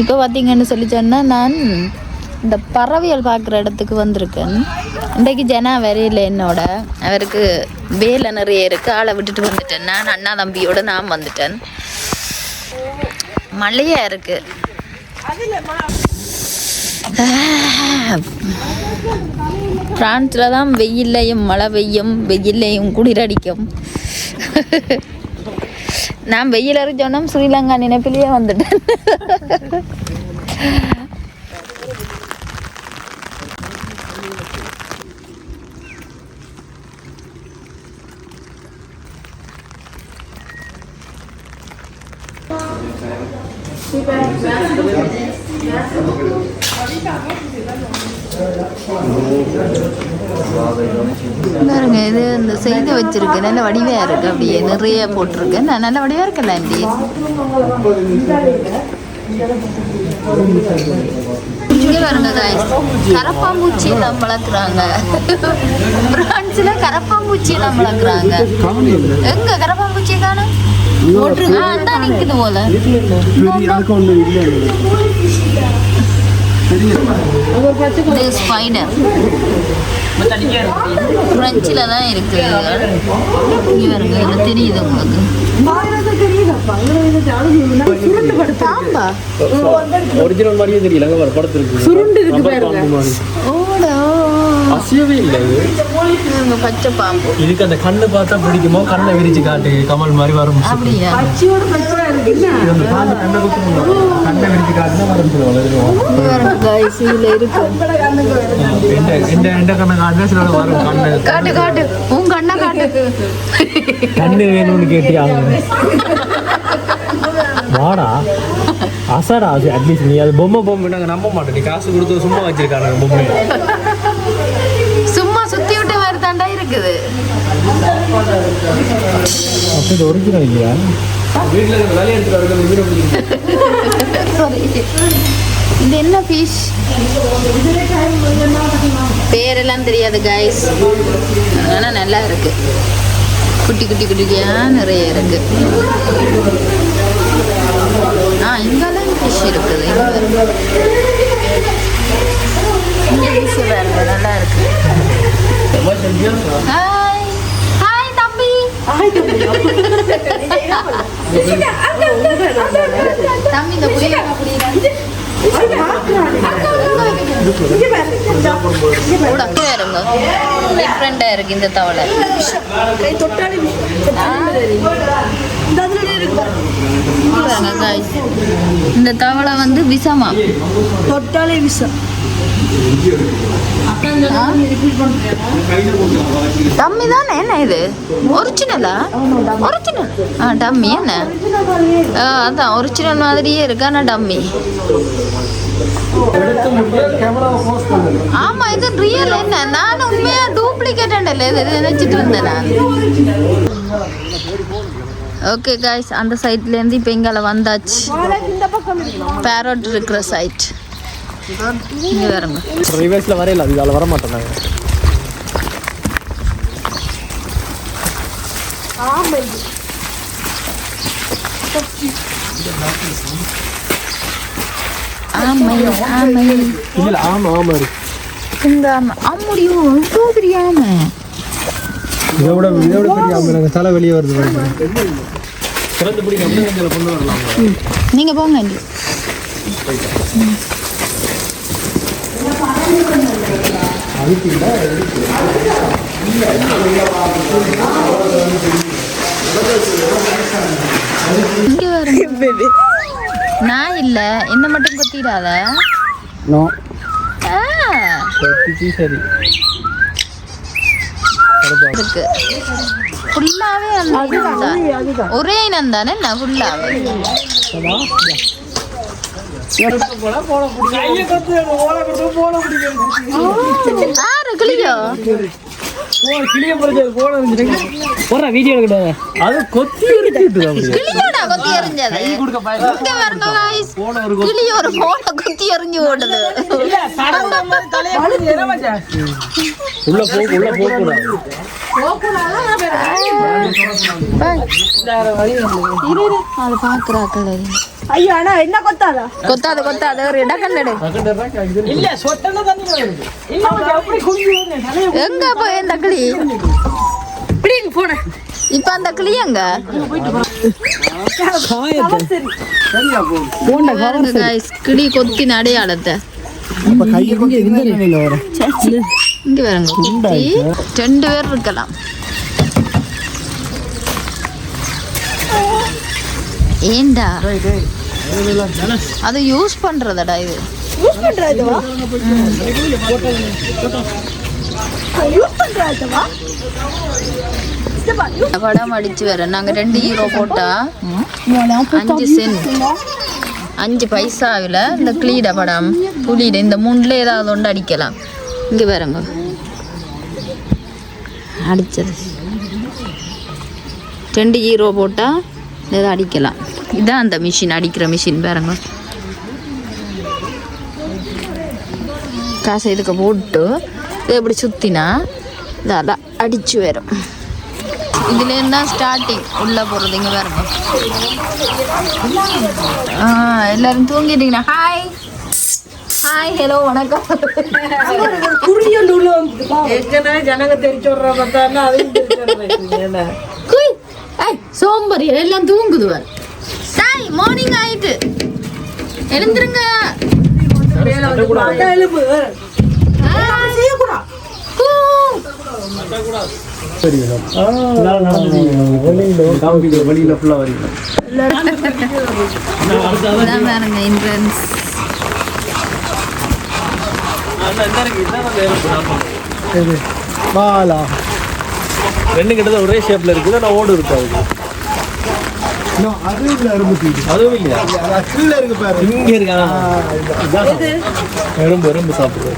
இப்போ பார்த்தீங்கன்னு சொல்லி சொன்னால் நான் இந்த பறவைகள் பார்க்குற இடத்துக்கு வந்திருக்கேன். இன்றைக்கு ஜனா வரையில் என்னோட அவருக்கு வேலை நிறைய இருக்குது. ஆளை விட்டுட்டு வந்துட்டேன். நான் அண்ணா தம்பியோடு நான் வந்துட்டேன். மழையாக இருக்குது. பிரான்ஸில் தான் வெயில்லையும் மழை பெய்யும், வெயில்லையும் குளிரடிக்கும். நான் வெயில் அறிஞ்சோன்னா ஸ்ரீலங்கா நினைப்பிலேயே வந்துட்டேன். பாருங்க, இது இந்த செய்து வச்சிருக்கேன். நல்ல வடிவாக இருக்கு. அப்படியே நிறைய போட்டிருக்கேன். நான் நல்ல வடிவாக இருக்கல ஆண்டி. இங்கே பாருங்க காய்ஸ், கரப்பாம்பூச்சி எல்லாம் வளர்க்குறாங்க. பிரான்ஸ்ல கரப்பாம்பூச்சி எல்லாம் வளர்க்குறாங்க. எங்க கரப்பாம்பூச்சி காணும்? அந்த நிக்குது போல. ஸ்பைடர் பிரெஞ்சில் தான் இருக்கு. இங்கே வருங்க, இது தெரியுது உங்களுக்கு? ஒரிஜினல் மாதிரியே தெரியல. படத்துக்கு சுருண்டு இருக்கு பாருங்க. ஓடா அசியவே இல்லை. பச்சை பாம்பு. இதுக்கு அந்த கண்ணு பார்த்தா பிடிக்குமோ? கண்ணை விரிச்சு காட்டு, கமல் மாதிரி வரும். அப்படியா? கண்ணை விரிச்சு காட்டுனா வரும். எந்த கண்ணை காட்டுனா சில வரும். கண்ணு காட்டு காட்டு, உன் கண்ணை காட்டு. கண்ணு வேணும்னு கேட்டியா? வாடா அசாரா. அட்லீஸ்ட் நீ அது பொம்மை நாங்கள் நம்ப மாட்டோம். நீ காசு கொடுத்து சும்மா வச்சிருக்காங்க பொம்மை. சும்மா சுத்தி விட்ட மாதிரி தாண்டா இருக்குது. அப்படி ஒரிஜினல் இல்லையா? இது என்ன ஃபிஷ்? பேரெல்லாம் தெரியாது கைஸ், ஆனால் நல்லா இருக்கு. குட்டி குட்டி குட்டியா நிறைய இருக்கு. இங்கெல்லாம் ஃபிஷ் இருக்குது. இங்கே ஃபிஷ் பாருங்க, நல்லா இருக்கு. ஹாய் ஹாய் தம்பி. தம்பி இந்த புளிய டிஃப்ரெண்டா இருக்கு இந்த தவளை. இந்த தவளை வந்து விஷமா? தொட்டாலே விஷம். டம்மி தானே? என்ன இது ஒரிஜினலா? ஒரிஜினல் டம்மி என்ன? அதான் ஒரிஜினல் மாதிரியே இருக்கு, ஆனால் டம்மி. ஆமா, இது ரியல். என்ன நான் உண்மையா டூப்ளிகேட் நினைச்சிட்டு இருந்தேன் நான். ஓகே காய்ஸ், அந்த சைட்ல இருந்து இப்போ எங்கால வந்தாச்சு. பேரட் இருக்கிற சைட் இங்கே வரங்க. ரிவர்ஸ்ல வரையில அதுல வர மாட்டோம் நாங்க. ஆமா ஆமை ஆமை இல்ல ஆமா ஆமா இந்த அம்முடியோ இவ்வளோ பெரிய ஆமை. இதோட பெரிய ஆமை. நாங்கள் தலை வெளியே வருது. சிறந்து பிடிக்க அப்படியே கொண்டு வரலாம். நீங்கள் போங்க ஆண்டி. இங்கே வருங்க. நான் இல்லை, என்ன மட்டும் கொத்திடாத. சரி இருக்கு ஃபுல்லாவே. அந்த ஒரே இனம் தானே? நான் ஃபுல்லாவே கிளியோ கிளிய போற வீடியோ கிடையாது. அது கொத்தி கிளியோட கொத்தி எறிஞ்சது. கிளி ஒரு போன கொத்தி எறிஞ்சு ஓடுது. உள்ள போக அது பாக்குறாக்கள் ஐயோ அண்ணா என்ன கொத்தாதா கொத்தாது ஒரு இடக்கண்டடு இல்ல சொட்டன தண்ணி வருது இல்ல அப்படி குடிங்க எங்க போய் இந்த கிளி இப்படிங்க போன இப்ப அந்த கிளி எங்க கிளி கொத்தி அடையாளத்தை அப்ப கையை கொண்டு இந்த நிலையில வர இங்க வரங்க குட்டி 2 பேர் இருக்கலாம் ஏண்டா அது யூஸ் பண்றதடா இது யூஸ் பண்றதுவா யூஸ் பண்றதுவா படம் அடிச்சு வர நாங்க 2 யூரோ போட்டா 5 சென்ட் 5 பைசாவில் இந்த கிளீட படம் புலியிட இந்த 3ல ஏதாவது ஒன்று அடிக்கலாம் இங்கே பாருங்க அடிச்சது 2 யூரோ போட்டால் ஏதாவது அடிக்கலாம் இதான் அந்த மிஷின் அடிக்கிற மிஷின் பாருங்க காசை இதுக்கு போட்டு இதை இப்படி சுற்றினா இதை அடிச்சு வரும் இதுலேருந்து தான் ஸ்டார்டிங் உள்ளே போகிறது இங்கே பாருங்க எல்லாரும் தூங்கிட்டீங்கன்னா ஹாய் ஹலோ வணக்கம் ஜனங்க தெரிச்சு விடுற பார்த்தா அதையும் சோம்பரி எல்லாம் தூங்குதுவார் சாய் மார்னிங் ஆயிட்டு எழுந்துருங்க வெளியில ஃபுல்லா வரீங்க பாருங்க என்ட்ரன்ஸ் பாலா 2 கிட்ட ஒரே ஷேப்ல இருக்குது நான் ஓடு இருக்காது அது இல்ல எறும்பு அதுவும் இல்லையா கீழே இருக்கு பாரு இங்க இருக்கா எறும்பு சாப்பிடுறது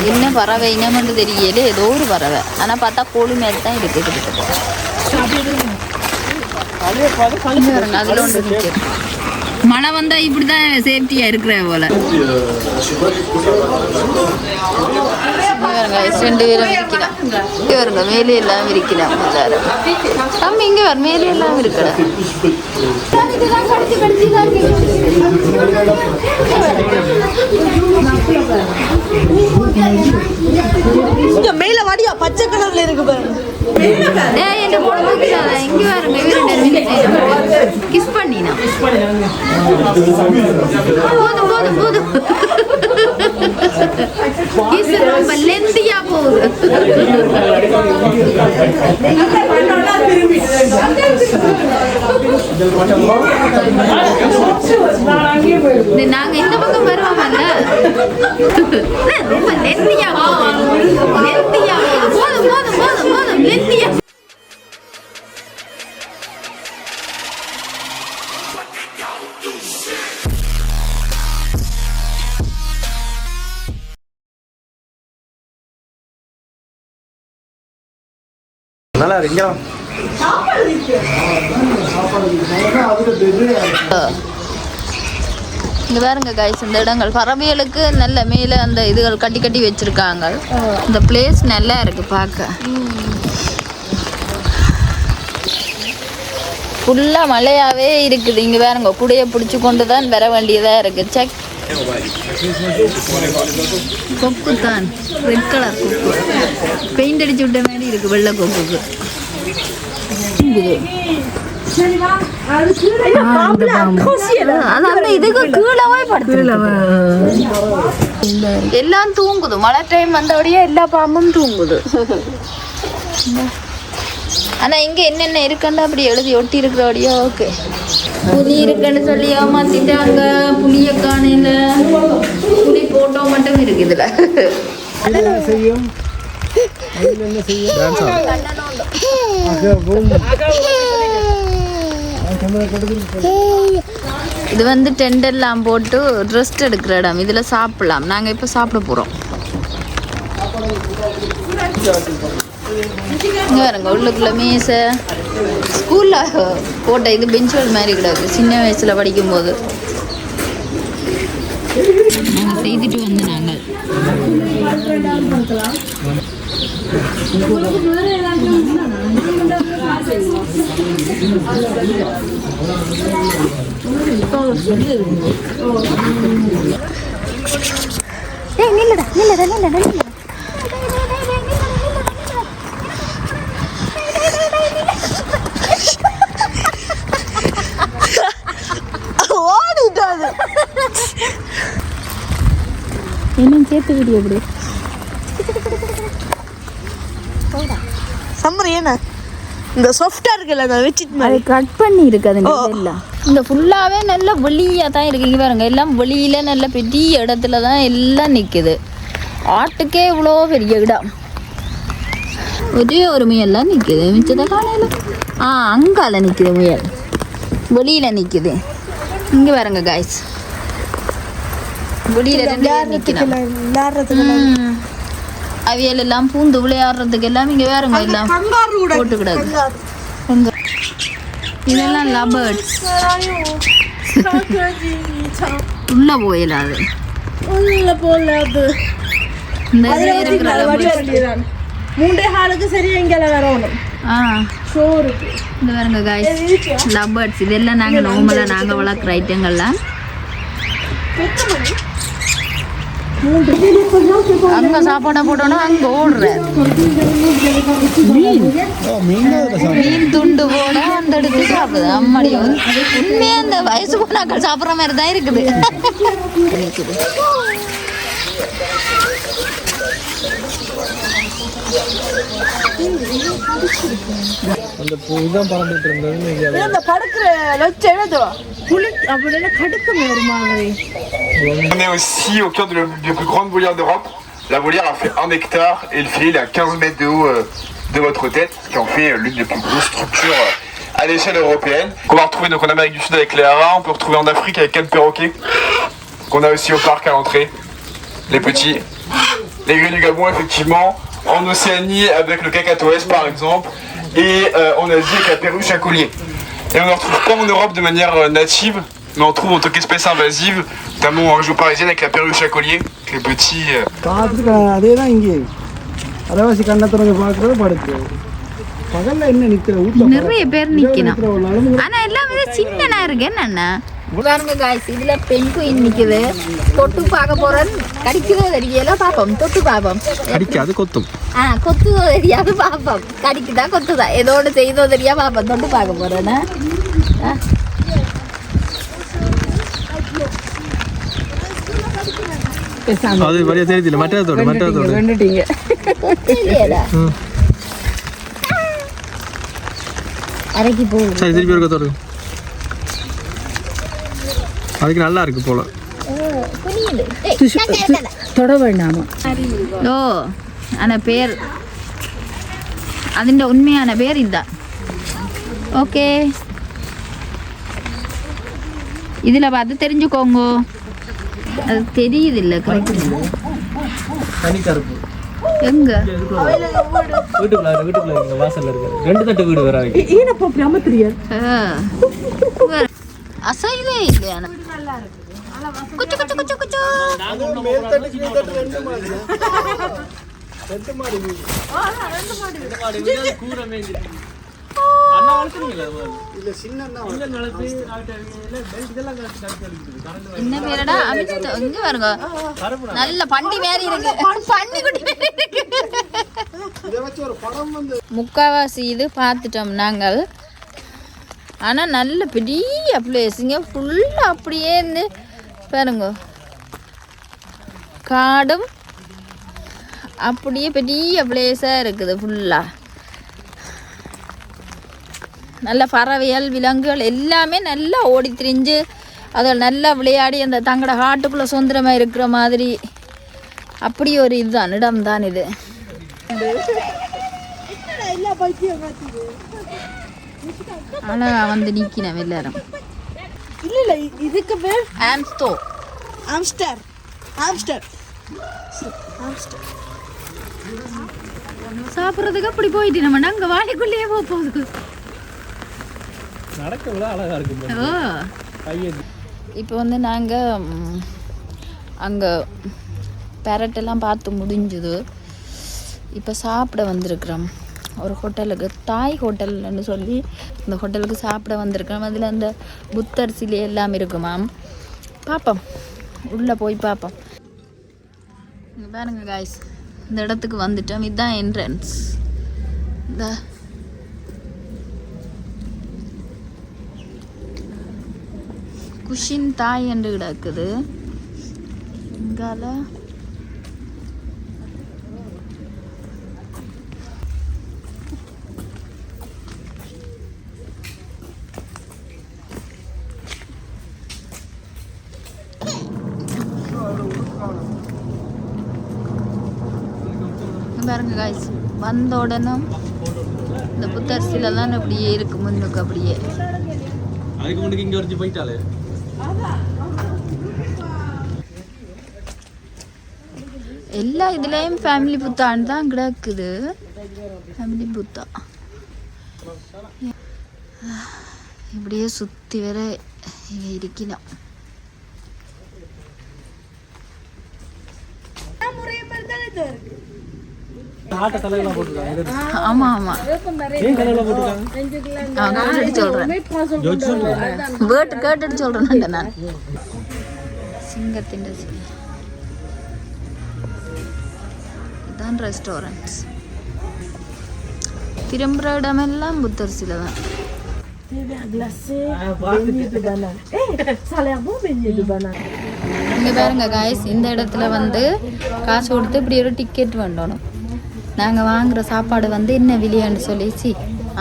என்ன பறவை இனமென்று தெரியல ஏதோ ஒரு பறவை ஆனா பார்த்தா கோழி மாதிரி தான் இருக்கு அதுல ஒன்று நிற்குது மழை வந்தா இப்படிதான் சேஃப்டியா இருக்கிற போல 2 பேரும் இருக்கலாம் இங்க வருங்க மேலே எல்லாம் இருக்கலாம் தம்பி இங்க வர மேலே எல்லாம் இருக்கல மேல வாடியா பச்சை கலர்ல இருக்கு பாருங்க இங்க வருங்க கிஸ் பண்ணினா போதும் கிஸ் ரொம்ப லெந்தியா போகுது நாங்க இந்த பக்கம் வருவோம்ல ரொம்ப லெந்தியா போதும் லெந்தியா நல்லா இருக்கீங்க இங்க பாருங்க கைஸ் இந்த இடங்கள் பறவைகளுக்கு நல்ல மேல அந்த இதுகள் கட்டி வச்சிருக்காங்க இந்த பிளேஸ் நல்லா இருக்கு பார்க்க ஃபுல்லா மழையாவே இருக்குது இங்க பாருங்க குடைய பிடிச்சு கொண்டு தான் வர வேண்டியதா இருக்கு செக் கொக்கு தான் ரெட் கலர் கொக்கு பெயிண்ட் அடிச்சு விட்ட மாதிரி இருக்கு வெள்ளை கொக்குக்கு எல்லாம் தூங்குது மழை டைம் வந்தபடியே எல்லா பாம்பும் தூங்குது ஆனா இங்க என்னென்ன இருக்குன்னு அப்படி எழுதி ஒட்டி இருக்கிறபடியா ஓகே புலி இருக்குன்னு சொல்லி ஏமாத்திட்டாங்க புளிய காணையில புலி போட்டோ மட்டும் இருக்கு இதுல செய்யும் இது வந்து டென்ட் எல்லாம் போட்டு ரெஸ்ட் எடுக்கிற இடம் இதுல சாப்பிடலாம் நாங்க இப்ப சாப்பிட போறோம் இங்க பாருங்க உள்ளுக்குள்ள மேசை ஸ்கூல்ல போட்ட இது பெஞ்சுகள் மாதிரி கிடக்கு சின்ன வயசுல படிக்கும் போது நாங்கள் செய்துட்டு வந்து நாங்கள் நில்லடா நில்லடா நில்லடா நில்லடா என்ன சேர்த்து விடி அப்படி சம்மர் ஏன்னா இந்த சாஃப்டா இருக்குல்ல அந்த வச்சிட்டு அதை கட் பண்ணி இருக்காது எல்லாம் இந்த ஃபுல்லாவே நல்ல வெளியாக தான் இருக்கு இங்கே பாருங்க எல்லாம் வெளியில நல்ல பெரிய இடத்துல தான் எல்லாம் நிற்குது ஆட்டுக்கே இவ்வளோ பெரிய இடம் ஒரே ஒரு முயல்லாம் நிற்குது மிச்சத்தை காலையில் அங்கால நிற்குது முயல் வெளியில் நிற்குது இங்கே பாருங்க காய்ஸ் வெளியில அவியல் எல்லாம் பூந்து விளையாடுறதுக்கு எல்லாம் இங்க வேறுங்க எல்லாம் போட்டு கிடக்கு இதெல்லாம் லபர்ட்ஸ் உள்ள போயிடாது இந்த இருக்கிற மூன்றே ஹாலுக்கு சரியா இங்க வரணும் இந்த பாருங்க காய்ஸ் லபர்ட்ஸ் இதெல்லாம் நாங்க நார்மலா நாங்க வளர்க்குற ஐட்டங்கள்லாம் அங்க சாப்பாடை போட்டோம்னா அங்க ஓடுற மீன் துண்டு போட அந்த எடுத்து சாப்பிடுது அம்மாடியும் உண்மையா அந்த வயசு போனாக்கள் சாப்பிட்ற மாதிரி தான் இருக்குது அந்த இதுதான் பறந்துட்டு இருந்தது இந்த படுக்கிற லட்ச எழுதுவா புளி அப்படின்னா கடுக்குமே ஒரு மாதிரி. On est aussi au cœur de la plus grande volière d'Europe. La volière a fait 1 hectare et le filet il est à 15 mètres de haut de votre tête, ce qui en fait l'une des plus grosses structures à l'échelle européenne. Qu'on va retrouver donc en Amérique du Sud avec les haras, on peut retrouver en Afrique avec 4 perroquets, qu'on a aussi au parc à l'entrée, les petits. Les grilles du Gabon effectivement, en Océanie avec le cacatoès par exemple, et en Asie avec la perruche à collier. Et on ne retrouve pas en Europe de manière native, mais on trouve en tant qu'espèce invasive, notamment en région parisienne avec la perruche à collier, avec les petits. அதே தான் இங்கே அரைவாசி கண்ணத்துறங்க பார்க்கறது படுத்து பகல்ல என்ன நிற்கிற நிறைய பேர் நிக்கணும் ஆனா எல்லாமே சின்னனா இருக்கு என்னன்னா பாருங்க காய்ஸ் இதுல பெண் குயின் நிக்குது தொட்டு பார்க்க போறேன் கடிக்கிறதோ தெரியல பாப்போம் தொட்டு பாப்போம் கடிக்காது கொத்தும் கொத்துதோ தெரியாது பாப்போம் கடிக்குதா கொத்துதா ஏதோட செய்தோ தெரியா பாப்போம் தொட்டு பார்க்க போறேன்னா அது வழியா தெரியல மற்றதோட வந்துட்டீங்க அரைக்கி போகும் சரி திருப்பி இருக்க தோடு அதுக்கு நல்லா இருக்கு போல தொட வேண்டாமா ஓ ஆனா பேர் അതിന്റെ உண்மையான பேர் இதுதான் ஓகே இதுல பார்த்து தெரிஞ்சுக்கோங்க அது தெரியுது இல்ல கரெக்ட் தனி கருப்பு எங்க வீட்டுக்குள்ள இங்க வாசல்ல இருக்கு 2 தட்டு வீடு வேற இருக்கு ஈனப்போ பிரமத்திரியா அசைவே இல்லையா குச்சு குச்சு குச்சு குச்சு மேல் தட்டு கீழ் தட்டு ரெண்டு மாதிரி ரெண்டு மாதிரி கூற மேஞ்சி அண்ணா வளர்த்துறீங்களா இல்ல சின்ன அண்ணா இல்ல வளர்த்து பெல்ட் இதெல்லாம் கரெக்ட் என்ன பேரடா அமித் இங்க பாருங்க நல்ல பண்டி மாதிரி இருக்கு பண்டி குட்டி மாதிரி இருக்கு இத வச்சு ஒரு படம் வந்து முக்காவாசி இது பார்த்துட்டோம் நாங்கள் ஆனா நல்ல பெரிய பிளேஸுங்க ஃபுல்லா அப்படியே இருந்து பாருங்க காடும் அப்படியே பெரிய பிளேஸா இருக்குது ஃபுல்லா நல்ல பறவைகள் விலங்குகள் எல்லாமே நல்லா ஓடி திரிஞ்சு அதில் நல்லா விளையாடி அந்த தங்களோட காட்டுக்குள்ளே சுதந்திரமாக இருக்கிற மாதிரி அப்படி ஒரு இதுதான் இடம் தான் இது அழகா வந்து நிற்கினோம் எல்லாரும் இல்ல இதுக்கு பேர் ஆம்ஸ்டோ ஆம்ஸ்டர் ஆம்ஸ்டர் சாப்பிட்றதுக்கு அப்படி போயிட்டு நம்ம அங்கே வாழைக்குள்ளேயே போகுது நடக்க விட அழகா இருக்கு ஓ இப்போ வந்து நாங்கள் அங்கே பேரட்டெல்லாம் பார்த்து முடிஞ்சுது. இப்போ சாப்பிட வந்திருக்கிறோம் ஒரு ஹோட்டலுக்கு, தாய் ஹோட்டல்னு சொல்லி இந்த ஹோட்டலுக்கு சாப்பிட வந்திருக்கிறோம். அதில் அந்த புத்தர் சிலை எல்லாம் இருக்குமாம். பார்ப்போம், உள்ளே போய் பார்ப்போம். இங்கே பாருங்க காய்ஸ், இந்த இடத்துக்கு வந்துட்டோம். இதுதான் என்ட்ரன்ஸ். இந்த குஷின் தாய் என்று கிடக்குது. இங்கால பாருங்க காய்ஸ், வந்த உடனே இந்த புத்தர் சிலை தான் அப்படியே இருக்கு முன்னுக்கு. அப்படியே அதுக்கு முன்னுக்கு இங்கே வரைக்கும் போயிட்டாலே எல்லா இதுலேயும் ஃபேமிலி புத்தான்னு தான் கிடக்குது. ஃபேமிலி புத்தா இப்படியே சுற்றி வர இங்கே இருக்கலாம். ஆமா ஆமா சொல்றேன், கேட்டுட்டு சொல்றேன் நான். சிங்கத்தின் இதான் ரெஸ்டாரண்ட்ஸ். திரும்புற இடமெல்லாம் புத்தர் சிலை தான். இங்க பாருங்க காய்ஸ், இந்த இடத்துல வந்து காசு கொடுத்து இப்படி ஒரு டிக்கெட் வேண்டணும். நாங்கள் வாங்குகிற சாப்பாடு வந்து என்ன விலையான்னு சொல்லிச்சு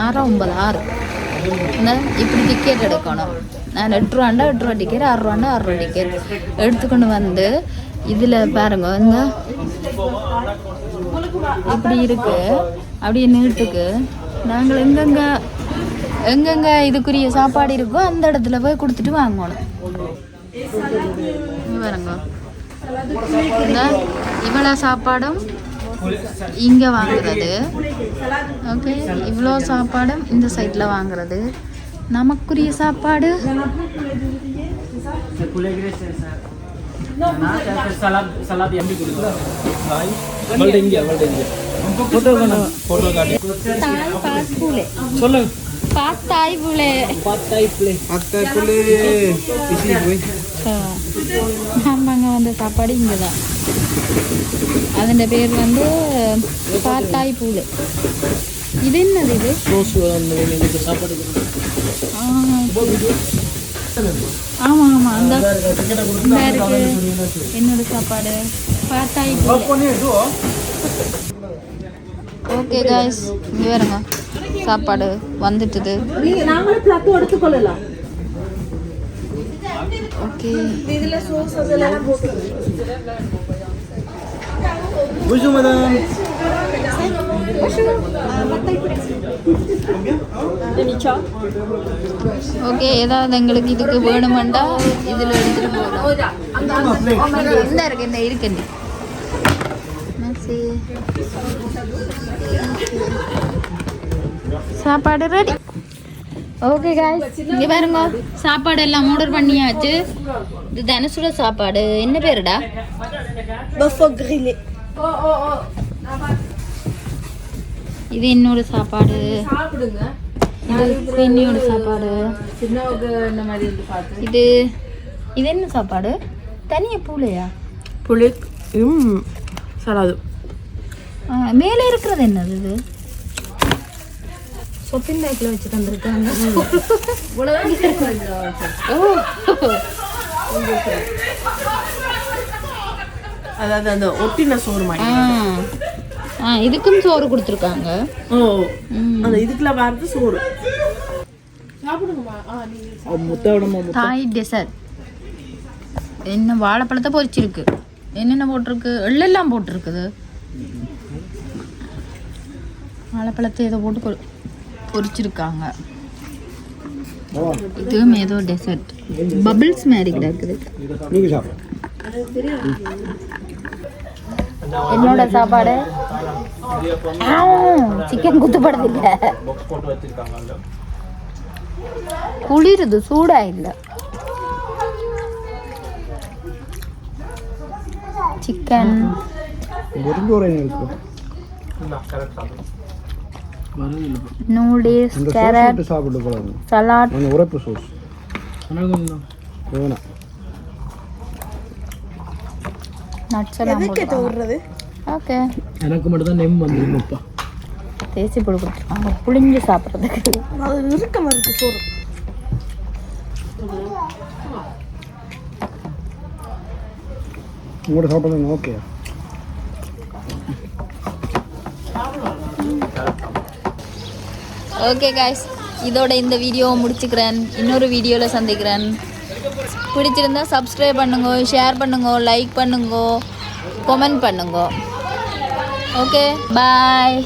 6 இந்த இப்படி டிக்கெட் எடுக்கணும். நான் 8 ரூபா டிக்கெட், 6 ரூபா டிக்கெட் எடுத்துக்கொண்டு வந்து இதில் பாருங்க இந்த இப்படி இருக்கு. அப்படியே நீட்டுக்கு நாங்கள் எங்கெங்க இதுக்குரிய சாப்பாடு இருக்கோ அந்த இடத்துல போய் கொடுத்துட்டு வாங்கணும். பாருங்க, இந்த இவ்வளோ சாப்பாடும் இங்கே வாங்குறது. ஓகே, இவ்வளோ சாப்பாடும் இந்த சைட்டில் வாங்குறது. நமக்குரிய சாப்பாடு ஆமாங்க, வந்த சாப்பாடு இங்கே தான். அதோட பேர் வந்து பாத்தாய் பூலை. இது என்னது? இது சாப்பாடு. ஆமாம் ஆமாம், அந்த இருக்கு என்னோட சாப்பாடு பாத்தாய் பூலை. ஓகே காய்ஸ், இங்கே வருங்க சாப்பாடு வந்துட்டுது. ஓகே, ஓகே, ஏதாவது எங்களுக்கு இதுக்கு வேணுமெண்டா இதில் எடுத்துட்டு போகலாம். இந்த இருக்கு, இந்த இருக்கு. சாப்பாடு ரெடி. ஓகே காய்ஸ், இங்கே பாருங்க சாப்பாடு எல்லாம் ஆர்டர் பண்ணியாச்சு. இது தனுஷோட சாப்பாடு. என்ன பேருடா? இது என்னோட சாப்பாடு. இது என்னோட சாப்பாடு. இது இது என்ன சாப்பாடு? தனியா பூலையா? புளி சலாது. மேலே இருக்கிறது என்னது? இது சொப்பின் பேக்கில் வச்சு தந்துருக்காங்க. அதாவது அந்த ஒட்டின சோறு மாதிரி. இதுக்கும் சோறு கொடுத்துருக்காங்க. அந்த இதுக்குள்ள வரது சோறு. தாய் டெசர்ட். என்ன வாழைப்பழத்தை பொரிச்சிருக்கு. என்னென்ன போட்டிருக்கு? எள்ளெல்லாம் போட்டிருக்குது. வாழைப்பழத்தை ஏதோ போட்டு பொரிச்சிருக்காங்க. இதுவும் ஏதோ டெசர்ட் பபிள்ஸ் மாதிரி கிடக்குது. என்னோட சாப்பாடு சிக்கன் குத்துப்படுது இல்லை, குளிருது, சூடா இல்லை. Chicken noodles carrot salad nuts எல்லாம் போடுறாங்க. ஓகே எனக்கு மட்டும் தான் நெம் வந்துருப்பா. தேசி பொடி கொடுத்துருக்காங்க புளிஞ்சு சாப்பிட்றதுக்கு. அது இறுக்கமா இருக்கு சோறு. உங்களோட சாப்பிட்றது ஓகே. ஓகே காய்ஸ், இதோட இந்த வீடியோவை முடிச்சுக்கிறேன். இன்னொரு வீடியோவில் சந்திக்கிறேன். பிடிச்சிருந்தா சப்ஸ்கிரைப் பண்ணுங்க, ஷேர் பண்ணுங்க, லைக் பண்ணுங்க, கமெண்ட் பண்ணுங்க. Okay bye.